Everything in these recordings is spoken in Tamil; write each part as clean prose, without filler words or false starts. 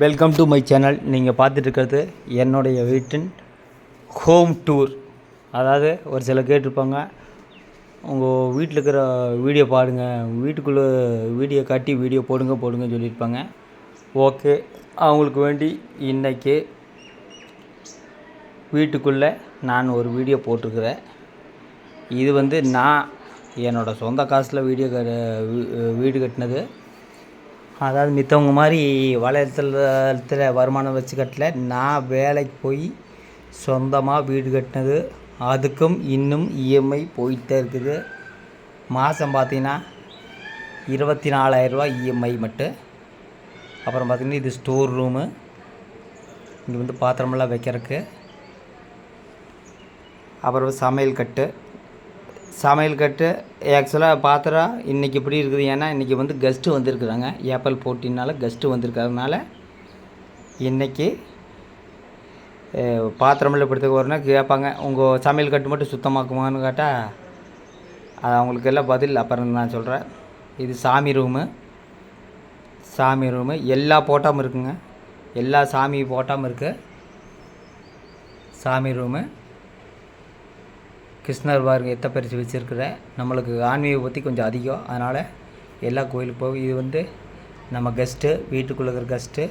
Welcome to my channel. நீங்கள் பார்த்துட்டு இருக்கிறது என்னுடைய வீட்டின் ஹோம் டூர். அதாவது ஒரு சிலர் கேட்டிருப்பாங்க, உங்கள் வீட்டில் இருக்கிற வீடியோ பாருங்க, வீட்டுக்குள்ளே வீடியோ காட்டி வீடியோ போடுங்கன்னு சொல்லியிருப்பாங்க. ஓகே, அவங்களுக்கு வேண்டி இன்றைக்கி வீட்டுக்குள்ளே நான் ஒரு வீடியோ போட்டிருக்கிறேன். இது நான் என்னோடய சொந்த காசில் வீடு கட்டினது. அதாவது மித்தவங்க மாதிரி வலைத்தளத்தில் வருமானம் வச்சு கட்டல, நான் வேலைக்கு போய் சொந்தமாக வீடு கட்டினது. அதுக்கும் இன்னும் இஎம்ஐ போயிட்டே இருக்குது. மாதம் பார்த்திங்கன்னா 24,000 இஎம்ஐ மட்டும். அப்புறம் பார்த்திங்கன்னா இது ஸ்டோர் ரூமு. இங்கே பாத்திரமெல்லாம் வைக்கிறதுக்கு. அப்புறம் சமையல் கட்டு ஆக்சுவலாக பாத்திரம் இன்றைக்கி இப்படி இருக்குது. ஏன்னா இன்றைக்கி கெஸ்ட்டு வந்திருக்குறாங்க. ஏப்ரல் 14 கெஸ்ட்டு வந்திருக்கிறதுனால இன்றைக்கி பாத்திரமெல்லாம் இப்படித்துக்கு வரணும் கேட்பாங்க, உங்கள் சமையல் கட்டு மட்டும் சுத்தமாக்குமான்னு கேட்டால் அது அவங்களுக்கு எல்லாம் பதில் அப்புறம் நான் சொல்கிறேன். இது சாமி ரூமு எல்லா போட்டாமல் இருக்குங்க. எல்லா சாமி போட்டாமல் இருக்குது. சாமி ரூமு கிருஷ்ணர் பாருங்க எத்த பறித்து வச்சுருக்குறேன். நம்மளுக்கு ஆன்மீக பற்றி கொஞ்சம் அதிகம், அதனால் எல்லா கோயிலுக்கு போகும். இது நம்ம கெஸ்ட்டு, வீட்டுக்குள்ளே இருக்கிற கெஸ்ட்டு,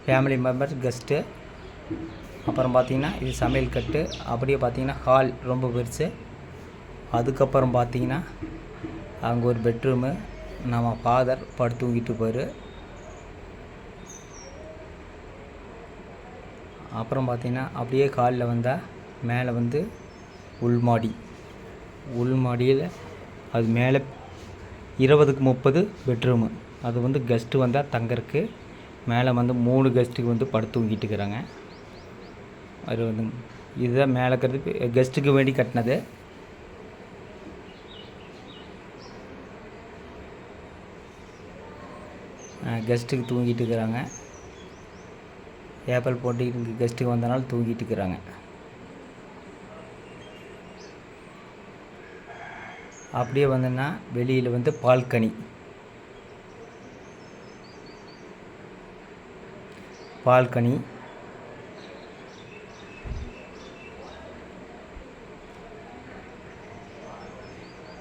ஃபேமிலி மெம்பர்ஸ் கெஸ்ட்டு. அப்புறம் பார்த்திங்கன்னா இது சமையல் கட்டு. அப்படியே பார்த்திங்கன்னா ஹால் ரொம்ப பெருசு. அதுக்கப்புறம் பார்த்திங்கன்னா அங்கே ஒரு பெட்ரூமு, நம்ம ஃபாதர் படுத்து தூங்கிட்டு இருப்பார். அப்புறம் பார்த்திங்கன்னா அப்படியே காலில் வந்தால் மேலே உள்மாடியில் அது மேலே 20க்கு 30 பெட்ரூமு. அது கெஸ்ட்டு வந்தால் தங்கறக்கு. மேலே 3 கெஸ்ட்டுக்கு படுத்து தூங்கிட்டு இருக்கிறாங்க. அது இதுதான் மேலே இருக்கிறது கெஸ்ட்டுக்கு வேண்டி கட்டினது. கெஸ்ட்டுக்கு தூங்கிட்டு இருக்கிறாங்க. ஏப்ரல் போட்டு கெஸ்ட்டுக்கு வந்தனால தூங்கிட்டு இருக்கிறாங்க. அப்படியே வந்தோன்னா வெளியில் பால்கனி.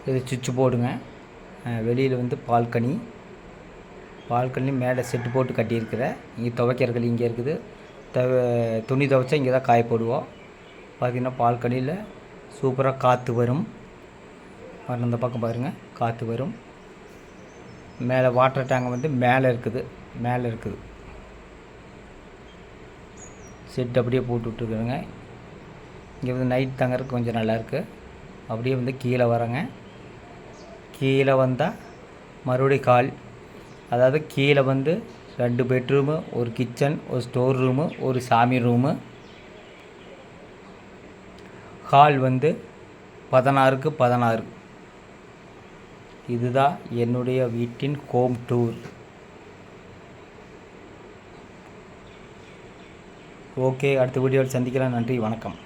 இது சுவிட்சு போர்டுங்க. வெளியில் பால்கனி மேலே செட்டு போட்டு கட்டியிருக்கிறேன். இங்கே துவைக்கிறதுக்கு இங்கே இருக்குது. துணி துவைச்சா இங்கே தான் காய போடுவோம். பார்த்திங்கன்னா பால்கனியில் சூப்பராக காற்று வரும். அந்த பக்கம் பாருங்கள், காற்று வரும். மேலே வாட்டர் டேங்க் மேலே இருக்குது. செட் அப்படியே போட்டு விட்ருக்குறேங்க. இங்கே நைட் தங்கறதுக்கு கொஞ்சம் நல்லாயிருக்கு. அப்படியே கீழே வரேங்க. கீழே வந்தால் மறுபடியும் கால். அதாவது கீழே 2 பெட்ரூமு, ஒரு கிச்சன், ஒரு ஸ்டோர் ரூமு, ஒரு சாமி ரூமு. ஹால் 16க்கு 16. இதுதான் என்னுடைய வீட்டின் ஹோம் டூர். ஓகே, அடுத்த வீடியோவில் சந்திக்கலாம். நன்றி, வணக்கம்.